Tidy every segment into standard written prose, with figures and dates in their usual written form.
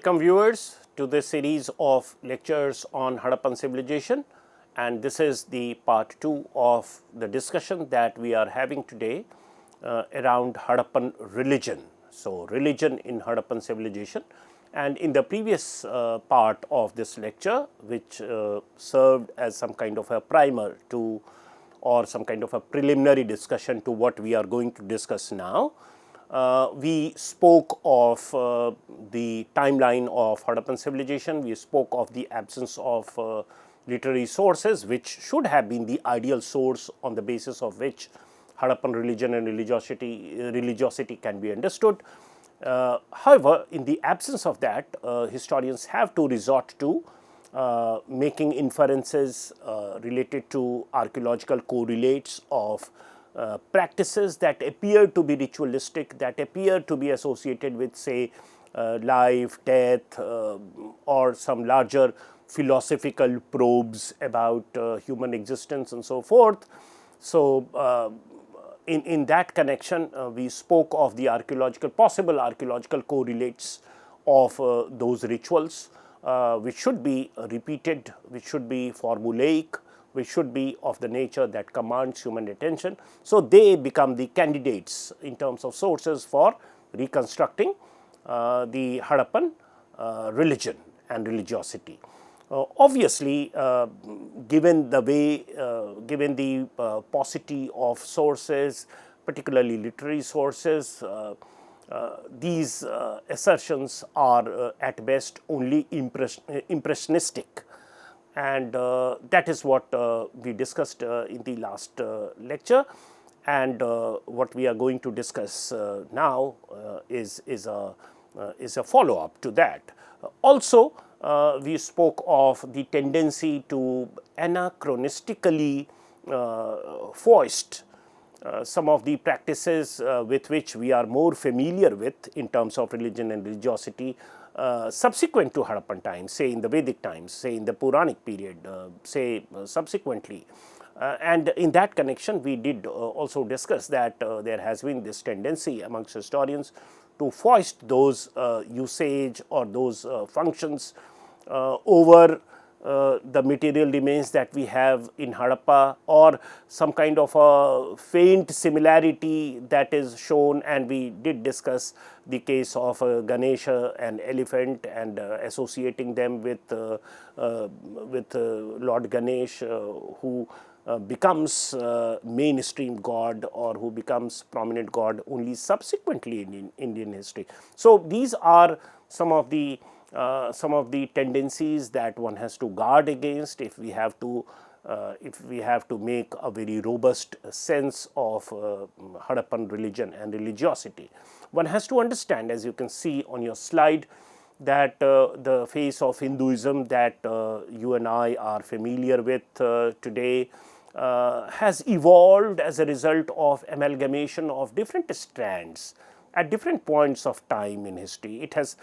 Welcome viewers to this series of lectures on Harappan Civilization, and this is the part 2 of the discussion that we are having today around Harappan religion. So, religion in Harappan Civilization, and in the previous part of this lecture, which served as some kind of a primer to or some kind of a preliminary discussion to what we are going to discuss now. We spoke of the timeline of Harappan civilization, we spoke of the absence of literary sources, which should have been the ideal source on the basis of which Harappan religion and religiosity can be understood. However, in the absence of that, historians have to resort to making inferences related to archaeological correlates of practices that appear to be ritualistic, that appear to be associated with, say, life, death, or some larger philosophical probes about human existence and so forth. So, in that connection, we spoke of the possible archaeological correlates of those rituals, which should be repeated, which should be formulaic, which should be of the nature that commands human attention. So, they become the candidates in terms of sources for reconstructing the Harappan religion and religiosity. Obviously, given the way, given the paucity of sources, particularly literary sources, these assertions are at best only impressionistic. And that is what we discussed in the last lecture, and what we are going to discuss now is a follow-up to that. Also, we spoke of the tendency to anachronistically foist some of the practices with which we are more familiar with in terms of religion and religiosity subsequent to Harappan times, say in the Vedic times, say in the Puranic period, say subsequently. And in that connection, we did also discuss that there has been this tendency amongst historians to foist those usage or those functions over the material remains that we have in Harappa, or some kind of a faint similarity that is shown. And we did discuss the case of Ganesha and elephant, and associating them with Lord Ganesh, who becomes mainstream god, or who becomes prominent god only subsequently in Indian history. So, these are some of the tendencies that one has to guard against if we have to make a very robust sense of Harappan religion and religiosity. One has to understand, as you can see on your slide, that the face of Hinduism that you and I are familiar with today has evolved as a result of amalgamation of different strands at different points of time in history. It has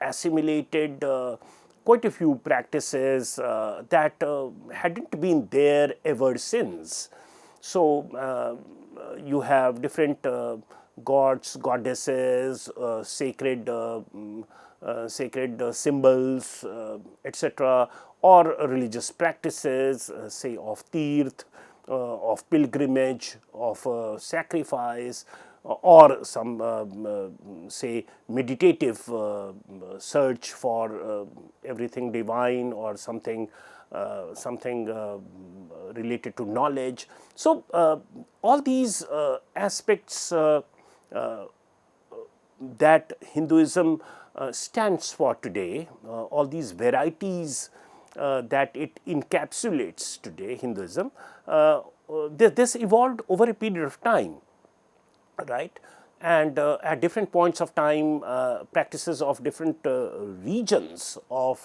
assimilated quite a few practices that hadn't been there ever since. So, you have different gods, goddesses, sacred symbols, etc., or religious practices, say of tirth, of pilgrimage, of sacrifice, or some say meditative search for everything divine, or something related to knowledge. So, all these aspects that Hinduism stands for today, all these varieties that it encapsulates today, Hinduism, this evolved over a period of time. Right, and at different points of time, practices of different regions of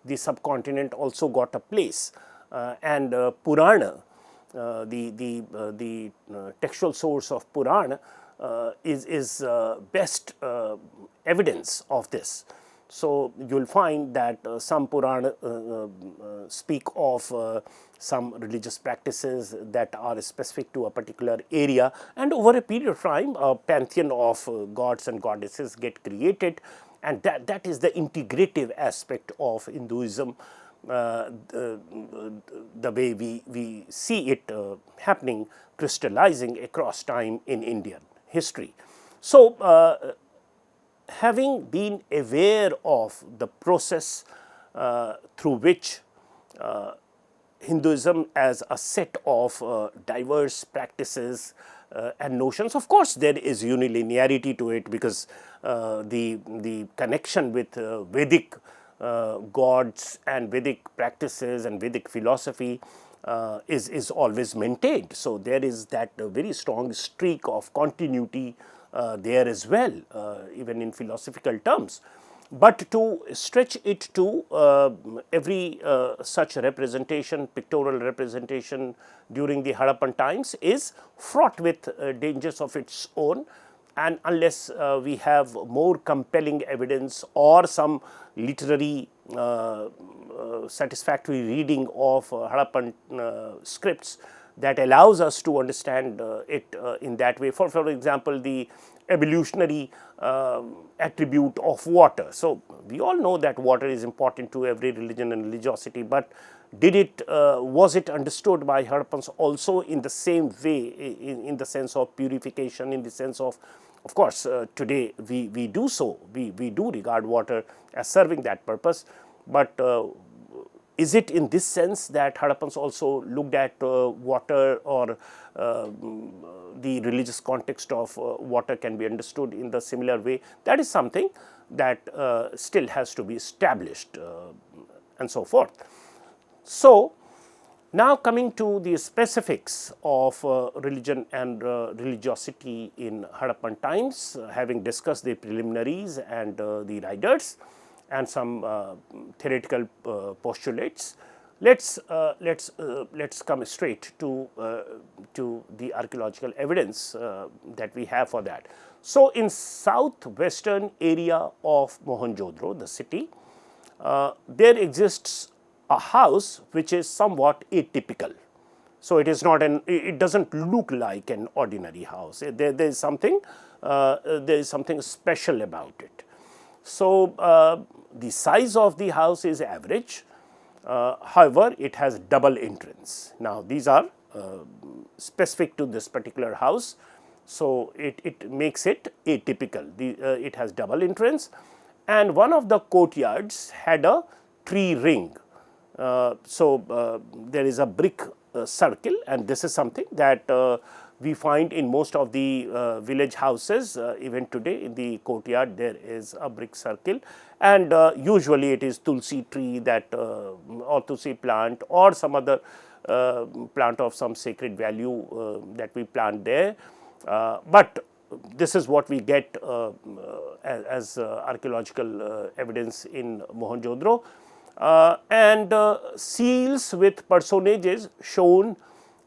the subcontinent also got a place, and Purana, the textual source of Purana, is best evidence of this. So, you will find that some Purana speak of some religious practices that are specific to a particular area, and over a period of time a pantheon of gods and goddesses get created, and that is the integrative aspect of Hinduism, the way we see it happening, crystallizing across time in Indian history. So, having been aware of the process through which Hinduism as a set of diverse practices and notions. Of course, there is unilinearity to it, because the connection with Vedic gods and Vedic practices and Vedic philosophy is always maintained. So, there is that very strong streak of continuity there as well, even in philosophical terms. But to stretch it to every such representation, pictorial representation during the Harappan times, is fraught with dangers of its own, and unless we have more compelling evidence or some literary satisfactory reading of Harappan scripts that allows us to understand it in that way. For example, the evolutionary attribute of water. So, we all know that water is important to every religion and religiosity, but was it understood by Harappans also in the same way, in the sense of purification, in the sense of course, today we do so, we do regard water as serving that purpose, but is it in this sense that Harappans also looked at water, or the religious context of water can be understood in the similar way? That is something that still has to be established, and so forth. So, now coming to the specifics of religion and religiosity in Harappan times, having discussed the preliminaries and the riders and some theoretical postulates, let's come straight to the archaeological evidence that we have for that. So, in southwestern area of Mohenjo-daro, the city, there exists a house which is somewhat atypical. So, it is not it doesn't look like an ordinary house. There is something special about it. So, the size of the house is average, however, it has double entrance. Now, these are specific to this particular house. So, it makes it atypical. It has double entrance, and one of the courtyards had a tree ring. So, there is a brick circle, and this is something that we find in most of the village houses. Even today in the courtyard there is a brick circle, and usually it is tulsi tree that or tulsi plant or some other plant of some sacred value that we plant there. But this is what we get as archaeological evidence in Mohenjo-daro. And seals with personages shown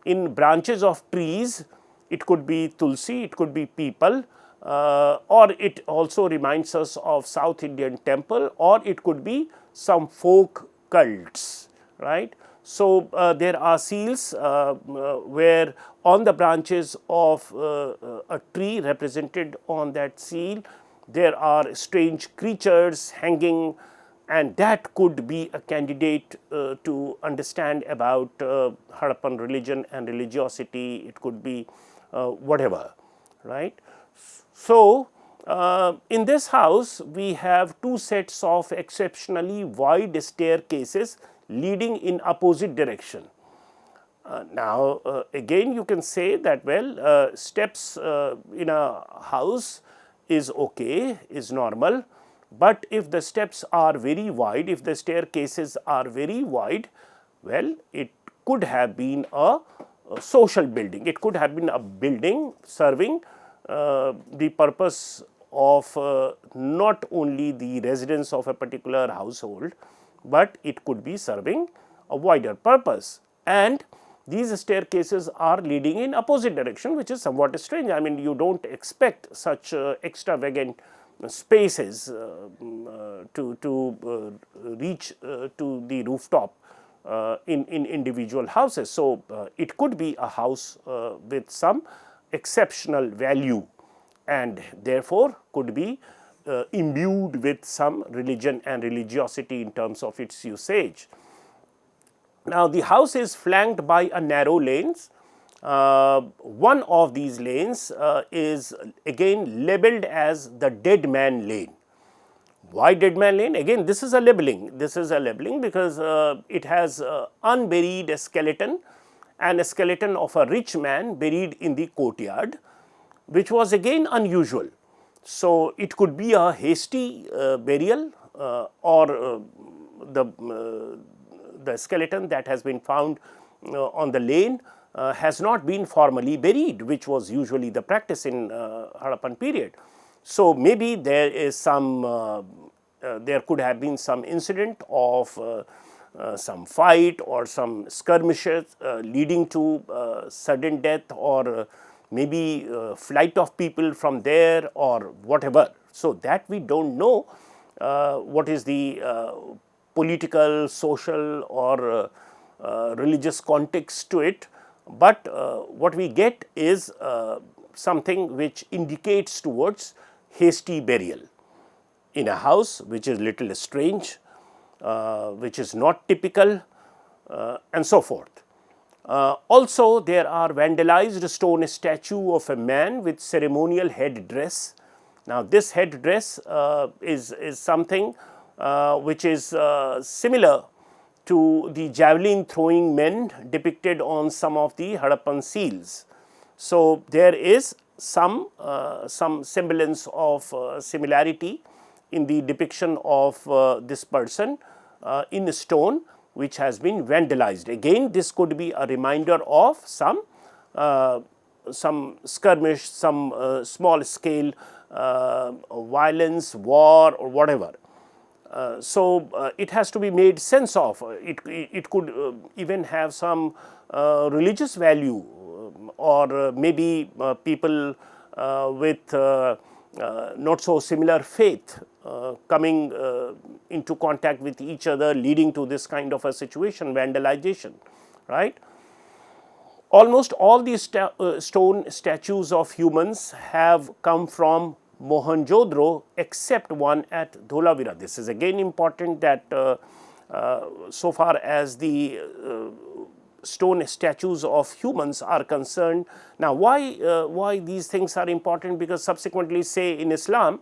in branches of trees. It could be tulsi, it could be people, or it also reminds us of South Indian temple, or it could be some folk cults, right. So, there are seals where on the branches of a tree represented on that seal, there are strange creatures hanging, and that could be a candidate to understand about Harappan religion and religiosity. It could be whatever, right. So, in this house we have two sets of exceptionally wide staircases leading in opposite direction. Now, again you can say that, well, steps in a house is okay, is normal, but if the steps are very wide, if the staircases are very wide, well, it could have been a social building. It could have been a building serving the purpose of not only the residence of a particular household, but it could be serving a wider purpose. And these staircases are leading in opposite direction, which is somewhat strange. I mean, you do not expect such extravagant spaces to reach to the rooftop in individual houses. So, it could be a house with some exceptional value, and therefore, could be imbued with some religion and religiosity in terms of its usage. Now, the house is flanked by a narrow lanes. One of these lanes is again labeled as the dead man lane. Why dead man lane? Again, this is a labeling. This is a labeling because it has unburied skeleton, and a skeleton of a rich man buried in the courtyard, which was again unusual. So, it could be a hasty burial or the skeleton that has been found on the lane has not been formally buried, which was usually the practice in Harappan period. So, maybe there is some there could have been some incident of some fight or some skirmishes leading to sudden death, or maybe flight of people from there or whatever. So, that we do not know what is the political, social or religious context to it, but what we get is something which indicates towards hasty burial in a house which is little strange, which is not typical, and so forth. Also, there are vandalized stone statue of a man with ceremonial head dress. Now, this head dress is something which is similar to the javelin throwing men depicted on some of the Harappan seals. So, there is some semblance of similarity in the depiction of this person in stone, which has been vandalized. Again, this could be a reminder of some skirmish, some small scale violence, war or whatever. So, it has to be made sense of. It could even have some religious value, or maybe people with not so similar faith coming into contact with each other, leading to this kind of a situation, vandalization, right. Almost all these stone statues of humans have come from Mohenjo-daro, except one at Dholavira. This is again important, that so far as the stone statues of humans are concerned. Now, why these things are important? Because subsequently, say in Islam,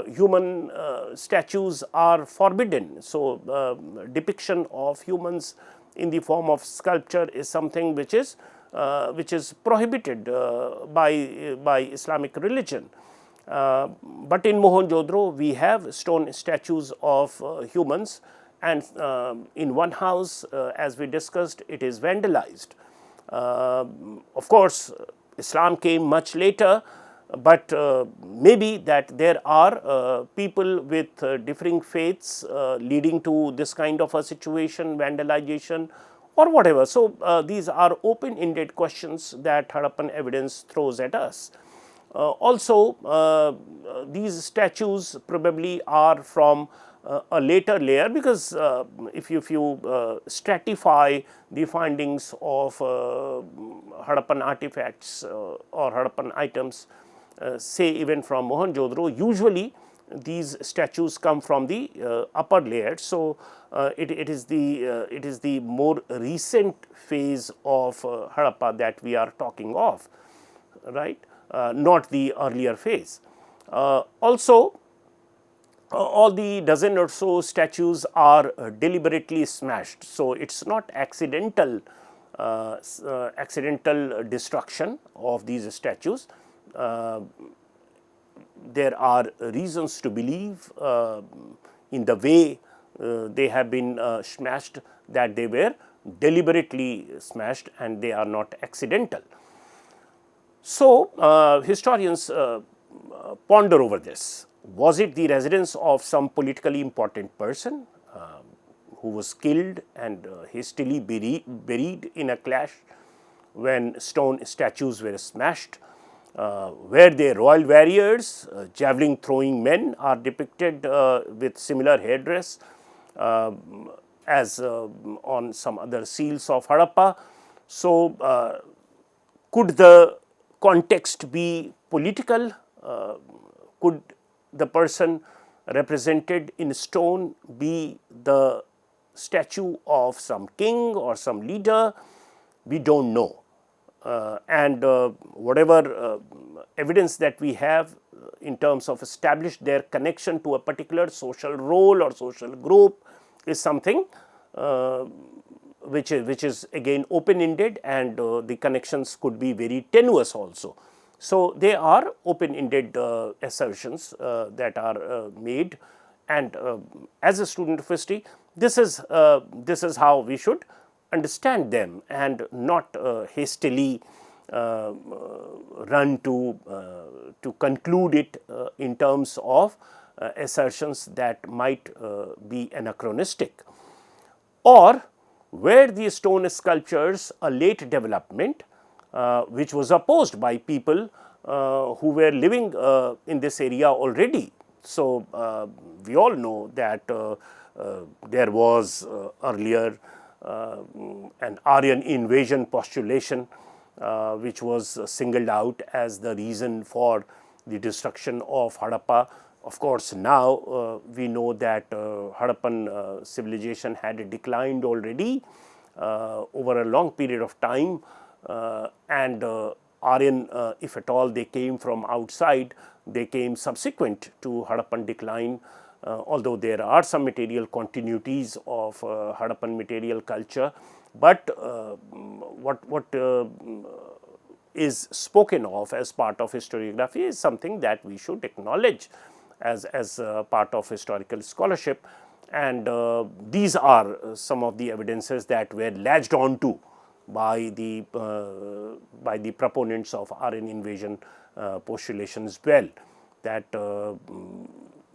human statues are forbidden. So, depiction of humans in the form of sculpture is something which is prohibited by Islamic religion. But in Mohenjo-daro, we have stone statues of humans, and in one house, as we discussed, it is vandalized. Of course, Islam came much later, but maybe that there are people with differing faiths leading to this kind of a situation, vandalization or whatever. So, these are open-ended questions that Harappan evidence throws at us. Also, these statues probably are from a later layer, because if you stratify the findings of Harappan artifacts or Harappan items, say even from Mohenjo-daro, usually these statues come from the upper layers. So, it is the more recent phase of Harappa that we are talking of, right, not the earlier phase. Also, all the dozen or so statues are deliberately smashed. So, it is not accidental destruction of these statues. There are reasons to believe in the way they have been smashed, that they were deliberately smashed and they are not accidental. So, historians ponder over this. Was it the residence of some politically important person who was killed and hastily buried in a clash when stone statues were smashed? Were they royal warriors? Javelin throwing men are depicted with similar headdress as on some other seals of Harappa. So, could the context be political? Could the person represented in stone be the statue of some king or some leader, we do not know. And whatever evidence that we have in terms of establish their connection to a particular social role or social group is something which is again open ended, and the connections could be very tenuous also. So, they are open ended assertions that are made, and as a student of history, this is how we should understand them, and not hastily run to conclude it in terms of assertions that might be anachronistic, or were these stone sculptures a late development which was opposed by people who were living in this area already. So, we all know that there was earlier an Aryan invasion postulation which was singled out as the reason for the destruction of Harappa. Of course, now we know that Harappan civilization had declined already over a long period of time, and Aryan, if at all they came from outside, they came subsequent to Harappan decline, although there are some material continuities of Harappan material culture, but what is spoken of as part of historiography is something that we should acknowledge as part of historical scholarship, and these are some of the evidences that were latched on to by the proponents of Aryan invasion postulation as well, that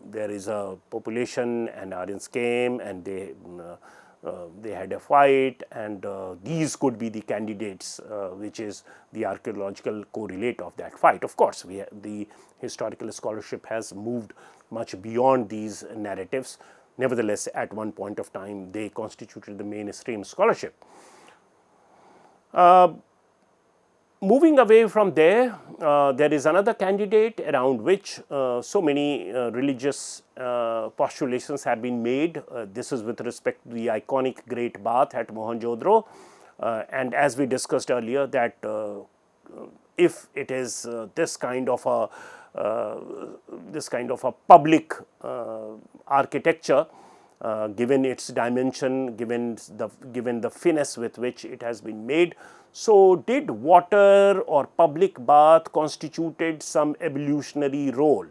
there is a population and Aryans came and they had a fight, and these could be the candidates which is the archaeological correlate of that fight. Of course, the historical scholarship has moved much beyond these narratives. Nevertheless, at one point of time they constituted the mainstream scholarship. Moving away from there, there is another candidate around which so many religious postulations have been made. This is with respect to the iconic Great Bath at Mohenjo-daro, and as we discussed earlier, that if it is this kind of a public architecture, given its dimension, given the finesse with which it has been made, so did water or public bath constituted some evolutionary role?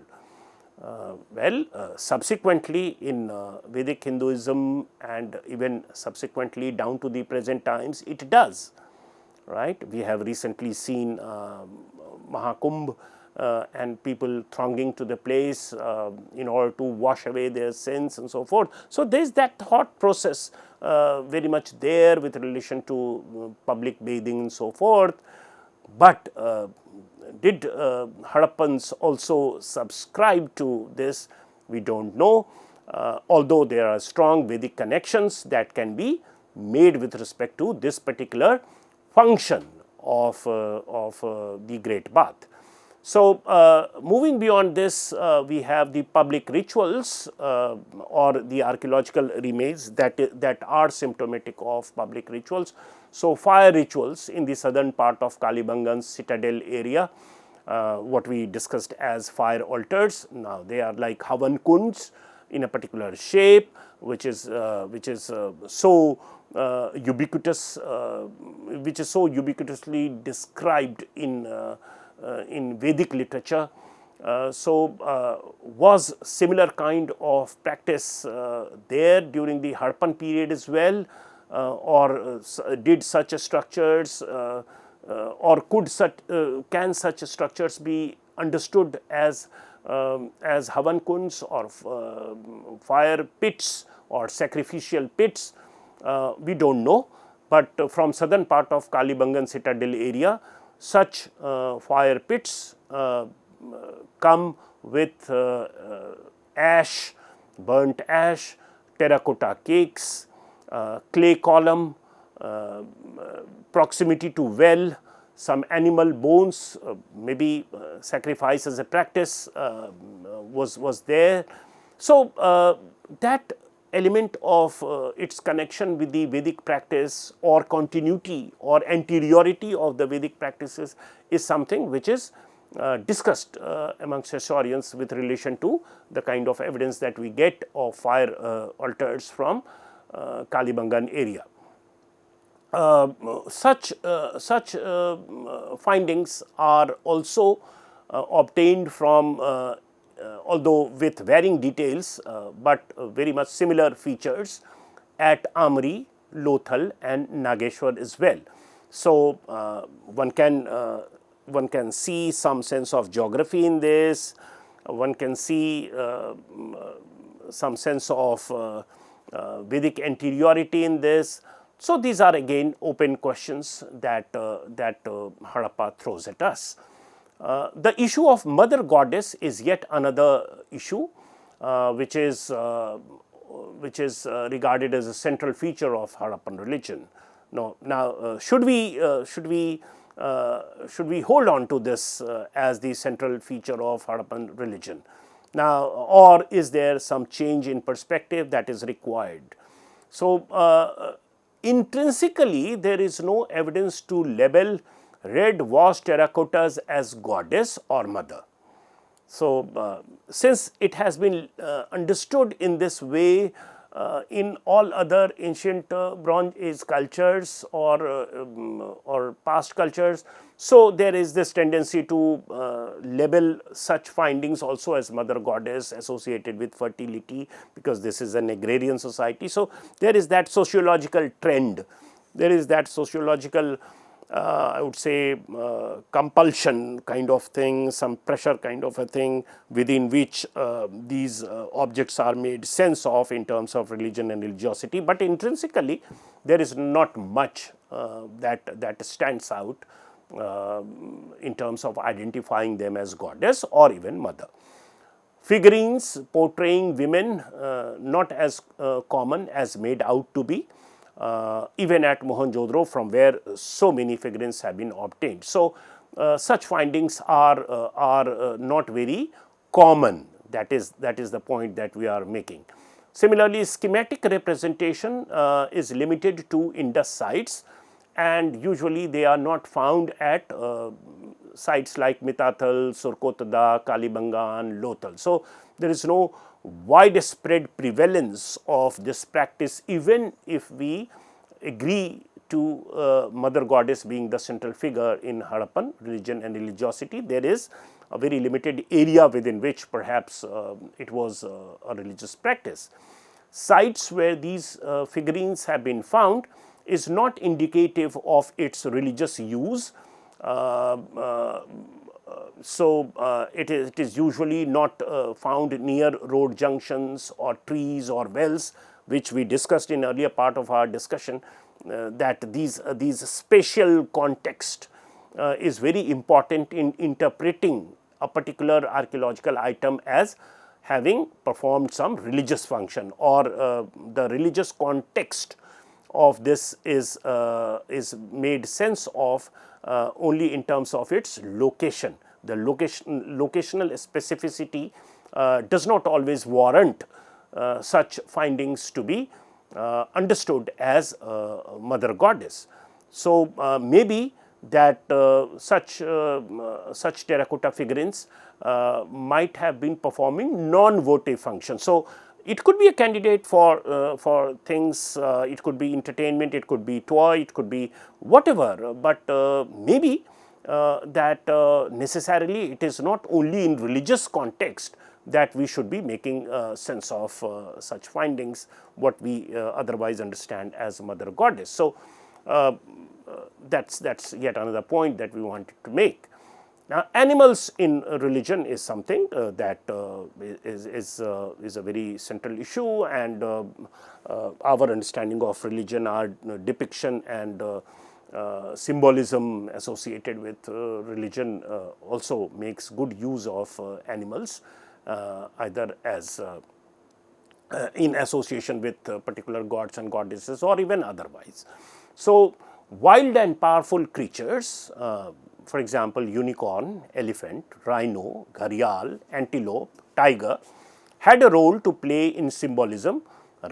Subsequently in Vedic Hinduism and even subsequently down to the present times, it does, right. We have recently seen Mahakumbh and people thronging to the place in order to wash away their sins and so forth. So, there is that thought process very much there with relation to public bathing and so forth, but did Harappans also subscribe to this? We do not know, although there are strong Vedic connections that can be made with respect to this particular function of the Great Bath. So, moving beyond this, we have the public rituals or the archaeological remains that are symptomatic of public rituals. So, fire rituals in the southern part of Kalibangan's citadel area, what we discussed as fire altars. Now, they are like Havan kunds in a particular shape, which is so ubiquitous, which is so ubiquitously described in Vedic literature. Was similar kind of practice there during the Harappan period as well, or did such structures or can such structures be understood as Havan kunds or fire pits or sacrificial pits? We do not know, but from southern part of Kalibangan citadel area, such fire pits come with ash, burnt ash, terracotta cakes, clay column, proximity to well, some animal bones, maybe sacrifice as a practice was there. So, that element of its connection with the Vedic practice or continuity or anteriority of the Vedic practices is something which is discussed amongst historians with relation to the kind of evidence that we get of fire altars from Kalibangan area. Such findings are also obtained from, although with varying details, but very much similar features at Amri, Lothal and Nageshwar as well. So, one can see some sense of geography in this, one can see some sense of Vedic anteriority in this. So, these are again open questions that Harappa throws at us. The issue of mother goddess is yet another issue which is regarded as a central feature of Harappan religion. Now, should we hold on to this as the central feature of Harappan religion? Now, or is there some change in perspective that is required? So, intrinsically there is no evidence to label red washed terracottas as goddess or mother. So, since it has been understood in this way in all other ancient Bronze Age cultures or past cultures, so there is this tendency to label such findings also as mother goddess associated with fertility, because this is an agrarian society. So, there is that sociological trend, there is that sociological I would say compulsion kind of thing, some pressure kind of a thing within which these objects are made sense of in terms of religion and religiosity, but intrinsically there is not much that stands out in terms of identifying them as goddess or even mother. Figurines portraying women not as common as made out to be, even at Mohenjo-daro, from where so many figurines have been obtained. So, such findings are not very common. That is the point that we are making. Similarly, schematic representation is limited to Indus sites, and usually they are not found at sites like Mitathal, Surkotada, Kalibangan, Lothal. So, there is no widespread prevalence of this practice, even if we agree to mother goddess being the central figure in Harappan religion and religiosity. There is a very limited area within which perhaps it was a religious practice. Sites where these figurines have been found is not indicative of its religious use. So, it is usually not found near road junctions or trees or wells, which we discussed in earlier part of our discussion, that these spatial context is very important in interpreting a particular archaeological item as having performed some religious function, or the religious context of this is made sense of only in terms of its location. The locational specificity does not always warrant such findings to be understood as mother goddess. So, maybe that such terracotta figurines might have been performing non-votive functions. So, it could be a candidate for things, it could be entertainment, it could be toy, it could be whatever, but maybe that necessarily it is not only in religious context that we should be making sense of such findings, what we otherwise understand as mother goddess. So, that's yet another point that we wanted to make. Now, animals in religion is something that is a very central issue, and our understanding of religion, our depiction and symbolism associated with religion also makes good use of animals, either as in association with particular gods and goddesses or even otherwise. So, wild and powerful creatures, for example, unicorn, elephant, rhino, gharial, antelope, tiger, had a role to play in symbolism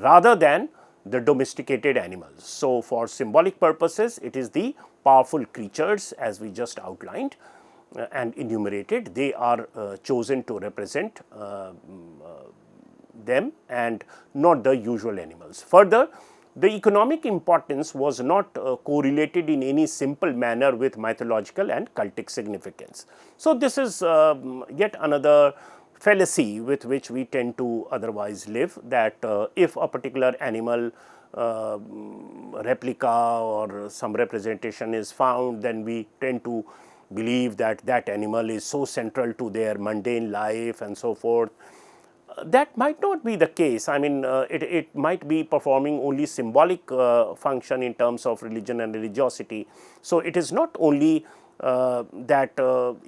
rather than the domesticated animals. So, for symbolic purposes, it is the powerful creatures, as we just outlined and enumerated, they are chosen to represent them and not the usual animals. Further, the economic importance was not correlated in any simple manner with mythological and cultic significance. So, this is yet another fallacy with which we tend to otherwise live, that if a particular animal replica or some representation is found, then we tend to believe that that animal is so central to their mundane life and so forth. That might not be the case. I mean, it might be performing only symbolic function in terms of religion and religiosity. So, it is not only that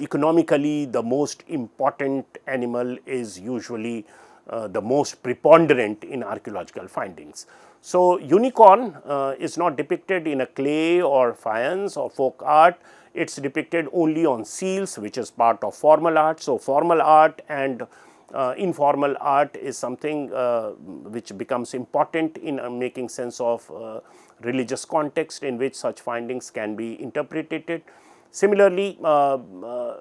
economically the most important animal is usually the most preponderant in archaeological findings. So, unicorn is not depicted in a clay or faience or folk art. It is depicted only on seals, which is part of formal art. So, formal art and informal art is something which becomes important in making sense of religious context in which such findings can be interpreted. Similarly,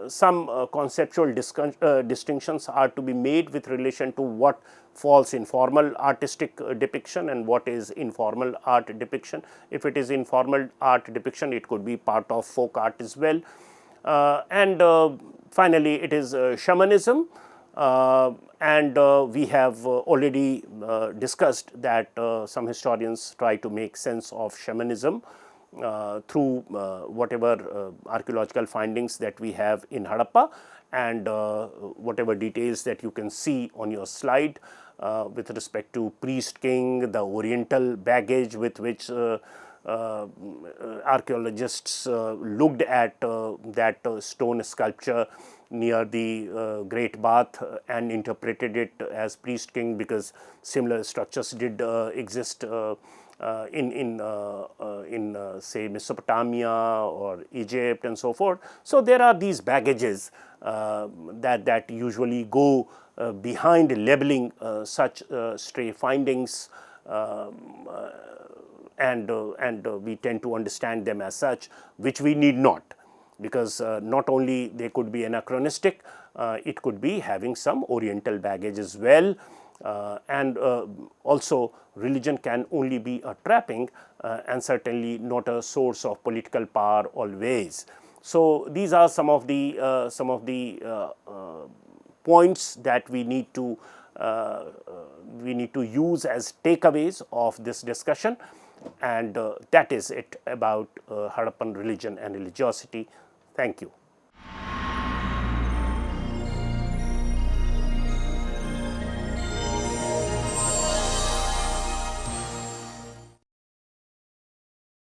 some conceptual distinctions are to be made with relation to what falls in formal artistic depiction and what is informal art depiction. If it is informal art depiction, it could be part of folk art as well. And finally, it is shamanism. And we have already discussed that some historians try to make sense of shamanism through whatever archaeological findings that we have in Harappa, and whatever details that you can see on your slide with respect to priest king, the oriental baggage with which archaeologists looked at that stone sculpture near the Great Bath and interpreted it as priest king, because similar structures did exist in say Mesopotamia or Egypt and so forth. So, there are these baggages that usually go behind labeling such stray findings, and we tend to understand them as such, which we need not, because not only they could be anachronistic, it could be having some oriental baggage as well, and also religion can only be a trapping and certainly not a source of political power always. So, these are some of the points that we need to use as takeaways of this discussion, and that is it about Harappan religion and religiosity. Thank you.